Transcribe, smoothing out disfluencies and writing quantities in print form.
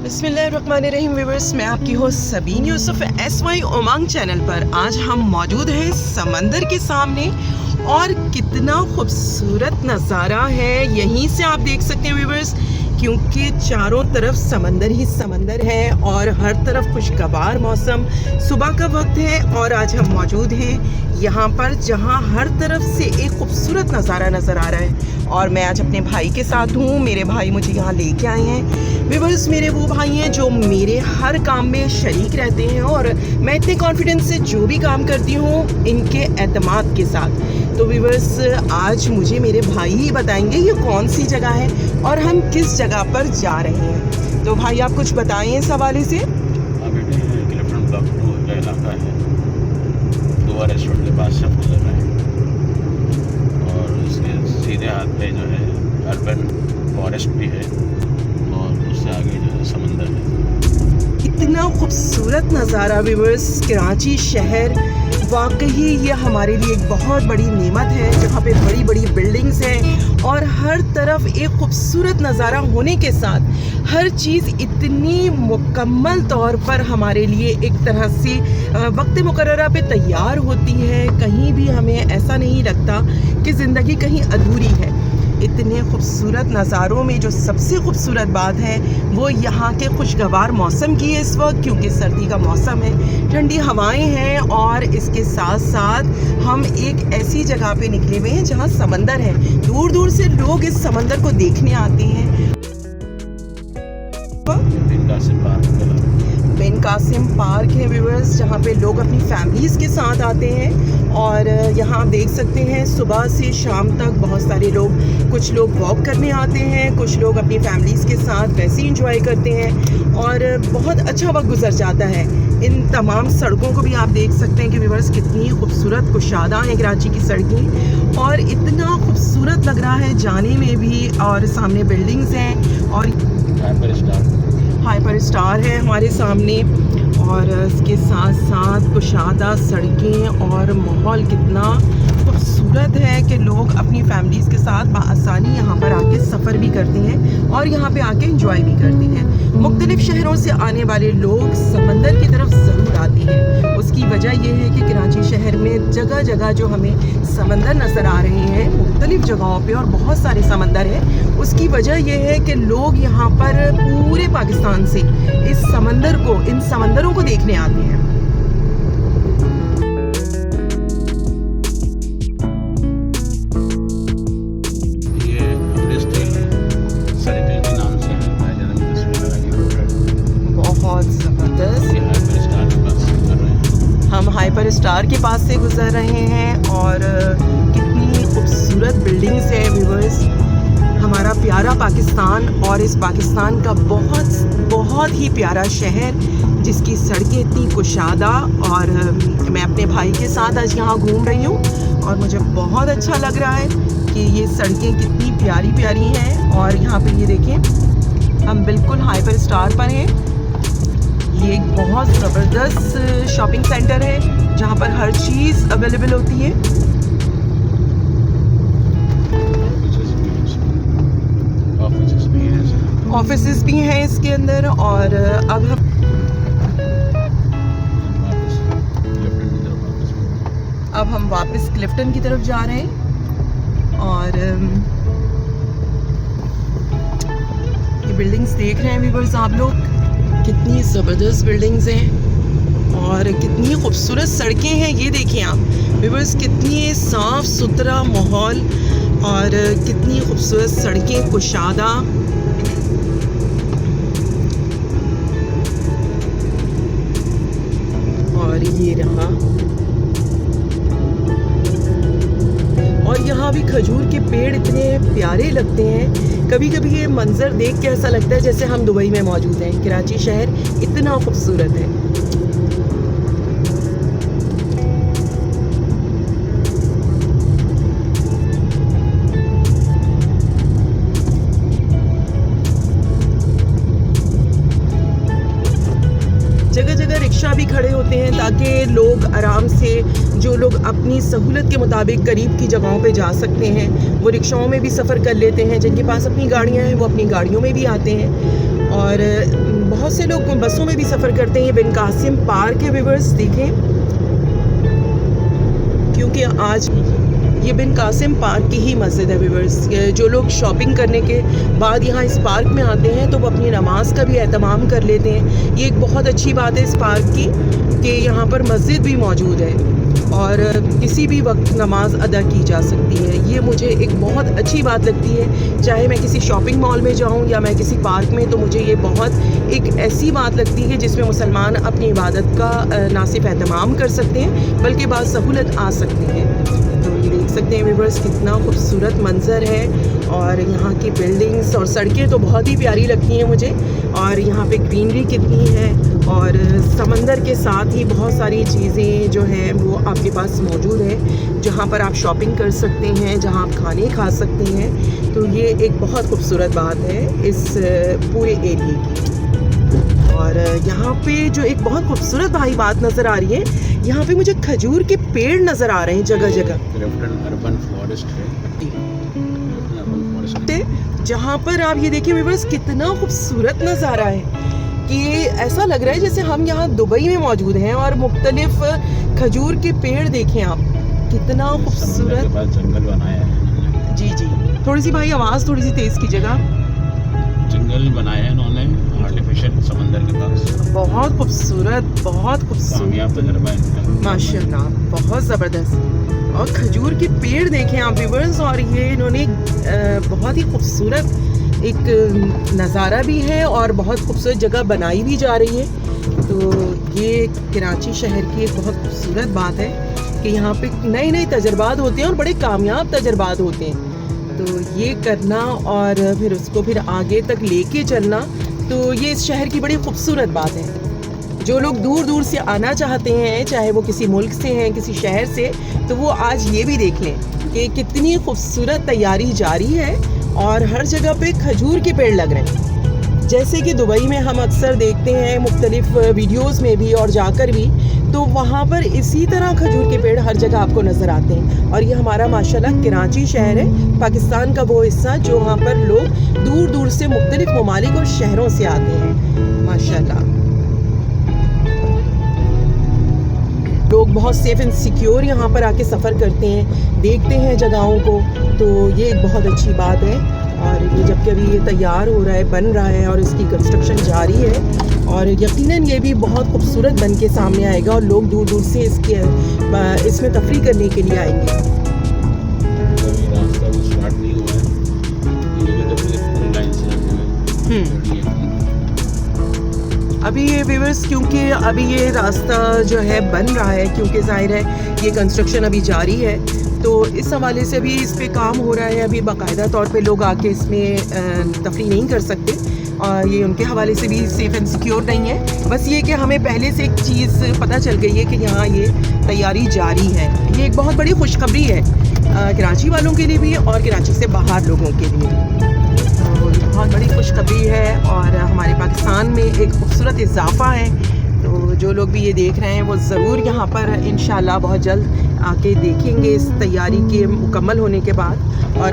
बिस्मिल्लाहिर्रहमानिर्रहीम व्यूअर्स, मैं आपकी होस्ट सबीन यूसुफ SY उमंग चैनल पर। आज हम मौजूद हैं समंदर के सामने और कितना खूबसूरत नज़ारा है। यहीं से आप देख सकते हैं व्यूअर्स, क्योंकि चारों तरफ समंदर ही समंदर है और हर तरफ खुशगवार मौसम। सुबह का वक्त है और आज हम मौजूद हैं यहाँ पर जहाँ हर तरफ से एक खूबसूरत नज़ारा नज़र आ रहा है। और मैं आज अपने भाई के साथ हूँ। मेरे भाई मुझे यहाँ लेके आए हैं। व्यूअर्स, मेरे वो भाई हैं जो मेरे हर काम में शरीक रहते हैं और मैं इतने कॉन्फिडेंस से जो भी काम करती हूँ इनके एतमाद के साथ। तो व्यूअर्स, आज मुझे मेरे भाई ही बताएंगे ये कौन सी जगह है और हम किस जगह पर जा रहे हैं। तो भाई, आप कुछ बताएं इस हवाले से। क्लिफ्टन ब्लॉक 2 का इलाका है, दुआ रेस्टोरेंट के पास से हम गुजर रहे हैं और उसके सीधे हाथ पे जो है अर्बन फॉरेस्ट भी है और उससे आगे जो है समंदर है। इतना खूबसूरत नज़ारा व्यूअर्स, कराची शहर वाकई ये हमारे लिए एक बहुत बड़ी नेमत है, जहाँ पे बड़ी बड़ी बिल्डिंग्स हैं और हर तरफ एक खूबसूरत नज़ारा होने के साथ हर चीज़ इतनी मुकम्मल तौर पर हमारे लिए एक तरह से वक्त मुकर्ररा पे तैयार होती है। कहीं भी हमें ऐसा नहीं लगता कि ज़िंदगी कहीं अधूरी है। इतने खूबसूरत नज़ारों में जो सबसे खूबसूरत बात है वो यहाँ के खुशगवार मौसम की है इस वक्त, क्योंकि सर्दी का मौसम है, ठंडी हवाएं हैं और इसके साथ साथ हम एक ऐसी जगह पे निकले हुए हैं जहाँ समंदर है। दूर दूर से लोग इस समंदर को देखने आते हैं। बिन कासिम पार्क है व्यूअर्स, जहाँ पे लोग अपनी फैमिलीज़ के साथ आते हैं और यहाँ आप देख सकते हैं सुबह से शाम तक बहुत सारे लोग, कुछ लोग वॉक करने आते हैं, कुछ लोग अपनी फैमिलीज़ के साथ वैसे ही इंजॉय करते हैं और बहुत अच्छा वक्त गुजर जाता है। इन तमाम सड़कों को भी आप देख सकते हैं कि व्यूअर्स कितनी खूबसूरत कुशादा हैं कराची की सड़कें और इतना खूबसूरत लग रहा है जाने में भी। और सामने बिल्डिंग्स हैं और हाइपर स्टार है हमारे सामने और इसके साथ साथ कुशादा सड़कें और माहौल कितना खूबसूरत है कि लोग अपनी फैमिलीज़ के साथ बआसानी यहाँ पर आके सफ़र भी करते हैं और यहाँ पे आके एंजॉय भी करते हैं। मुख्तलिफ़ शहरों से आने वाले लोग समंदर की तरफ ज़रूर आते हैं। उसकी वजह यह है कि कराची शहर में जगह जगह जो हमें समंदर नज़र आ रहे हैं, मुख्तलिफ़ जगहों पे और बहुत सारे समंदर हैं। उसकी वजह यह है कि लोग यहाँ पर पूरे पाकिस्तान से इस समंदर को, इन समंदरों को देखने आते हैं। हम हाइपर स्टार के पास से गुजर रहे हैं और कितनी खूबसूरत बिल्डिंग्स है व्यूअर्स। हमारा प्यारा पाकिस्तान और इस पाकिस्तान का बहुत ही प्यारा शहर जिसकी सड़कें इतनी कुशादा। और मैं अपने भाई के साथ आज यहाँ घूम रही हूँ और मुझे बहुत अच्छा लग रहा है कि ये सड़कें कितनी प्यारी प्यारी हैं। और यहाँ पे ये देखें, हम बिल्कुल हाइपर स्टार पर हैं। ये एक बहुत ज़बरदस्त शॉपिंग सेंटर है जहाँ पर हर चीज़ अवेलेबल होती है। ऑफिसेस भी हैं इसके अंदर। और अब हम वापस क्लिफ्टन की तरफ जा रहे हैं और ये बिल्डिंग्स देख रहे हैं व्यूअर्स आप लोग, कितनी ज़बरदस्त बिल्डिंग्स हैं और कितनी खूबसूरत सड़कें हैं। ये देखिए आप व्यूअर्स, कितनी साफ़ सुथरा माहौल और कितनी खूबसूरत सड़कें कुशादा। और ये रहा, और यहाँ भी खजूर के पेड़ इतने प्यारे लगते हैं। कभी कभी ये मंज़र देख के ऐसा लगता है जैसे हम दुबई में मौजूद हैं। कराची शहर इतना खूबसूरत है। जगह जगह रिक्शा भी खड़े होते हैं ताकि लोग आराम से, जो लोग अपनी सहूलत के मुताबिक करीब की जगहों पे जा सकते हैं, वो रिक्शाओं में भी सफ़र कर लेते हैं। जिनके पास अपनी गाड़ियाँ हैं वो अपनी गाड़ियों में भी आते हैं। और बहुत से लोग बसों में भी सफ़र करते हैं। ये बिन कासिम पार्क है व्यूअर्स, देखें, क्योंकि आज ये बिन कासिम पार्क की ही मस्जिद है व्यूअर्स। जो लोग शॉपिंग करने के बाद यहाँ इस पार्क में आते हैं तो वो अपनी नमाज का भी एहतमाम कर लेते हैं। ये एक बहुत अच्छी बात है इस पार्क की कि यहाँ पर मस्जिद भी मौजूद है और किसी भी वक्त नमाज अदा की जा सकती है। ये मुझे एक बहुत अच्छी बात लगती है। चाहे मैं किसी शॉपिंग मॉल में जाऊँ या मैं किसी पार्क में, तो मुझे ये बहुत एक ऐसी बात लगती है जिसमें मुसलमान अपनी इबादत का ना सिर्फ एहतमाम कर सकते हैं बल्कि बाद सहूलत आ सकती है। तो ये देख सकते हैं व्यूअर्स कितना खूबसूरत मंज़र है और यहाँ की बिल्डिंग्स और सड़कें तो बहुत ही प्यारी लगती हैं मुझे। और यहाँ पे ग्रीनरी कितनी है और समंदर के साथ ही बहुत सारी चीज़ें जो हैं वो आपके पास मौजूद है, जहाँ पर आप शॉपिंग कर सकते हैं, जहाँ आप खाने खा सकते हैं। तो ये एक बहुत खूबसूरत बात है इस पूरे एरिए की। और यहाँ पे जो एक बहुत खूबसूरत भाई बात नज़र आ रही है, यहाँ पे मुझे खजूर के पेड़ नज़र आ रहे हैं जगह जगह, अर्बन फॉरेस्ट है, जहाँ पर आप ये देखिए व्यूअर्स कितना खूबसूरत नज़ारा है कि ऐसा लग रहा है जैसे हम यहाँ दुबई में मौजूद हैं। और मुख्तलिफ खजूर के पेड़ देखें आप, कितना खूबसूरत जंगल बनाया है। जी जी, थोड़ी सी भाई आवाज़ थोड़ी सी तेज़ कीजिएगा। जंगल बनाया है इन्होंने आर्टिफिशियल समंदर के पास। बहुत खूबसूरत, बहुत खूबसूरत, कामयाब तजर्बा है माशाल्लाह, बहुत ज़बरदस्त। और खजूर के पेड़ देखें आप व्यूअर्स, और ये इन्होंने बहुत ही खूबसूरत एक नज़ारा भी है और बहुत खूबसूरत जगह बनाई भी जा रही है। तो ये कराची शहर की एक बहुत खूबसूरत बात है कि यहाँ पे नए नए तजर्बात होते हैं और बड़े कामयाब तजर्बात होते हैं। तो ये करना और फिर उसको फिर आगे तक लेके चलना, तो ये इस शहर की बड़ी खूबसूरत बात है। जो लोग दूर दूर से आना चाहते हैं, चाहे वो किसी मुल्क से हैं, किसी शहर से, तो वो आज ये भी देख लें कि कितनी खूबसूरत तैयारी जारी है और हर जगह पे खजूर के पेड़ लग रहे हैं। जैसे कि दुबई में हम अक्सर देखते हैं मुख्तलिफ वीडियोस में भी और जाकर भी, तो वहाँ पर इसी तरह खजूर के पेड़ हर जगह आपको नज़र आते हैं। और ये हमारा माशाल्लाह कराची शहर है, पाकिस्तान का वो हिस्सा जो वहाँ पर लोग दूर दूर से मुख्तलिफ ममालिक और शहरों से आते हैं माशाल्लाह। लोग बहुत सेफ़ एंड सिक्योर यहाँ पर आके सफ़र करते हैं, देखते हैं जगहों को, तो ये एक बहुत अच्छी बात है। और ये जबकि अभी ये तैयार हो रहा है, बन रहा है और इसकी कंस्ट्रक्शन जारी है और यकीनन ये भी बहुत खूबसूरत बन के सामने आएगा और लोग दूर दूर से इसमें तफरी करने के लिए आएंगे। रास्ता वो स्टार्ट नहीं हुआ है, ये तो पूरी लाइन से अभी ये व्यूअर्स, क्योंकि अभी ये रास्ता जो है बन रहा है, क्योंकि जाहिर है ये कंस्ट्रक्शन अभी जारी है, तो इस हवाले से अभी इस पे काम हो रहा है। अभी बाकायदा तौर पे लोग आके इसमें तफरी नहीं कर सकते और ये उनके हवाले से भी सेफ़ एंड सिक्योर नहीं है। बस ये कि हमें पहले से एक चीज़ पता चल गई है कि यहाँ ये तैयारी जारी है। ये एक बहुत बड़ी खुशखबरी है कराची वालों के लिए भी और कराची से बाहर लोगों के लिए भी। बहुत बड़ी खुशखबरी है और हमारे पाकिस्तान में एक खूबसूरत इजाफा है। तो जो लोग भी ये देख रहे हैं वो ज़रूर यहाँ पर इंशाल्लाह बहुत जल्द आके देखेंगे इस तैयारी के मुकम्मल होने के बाद। और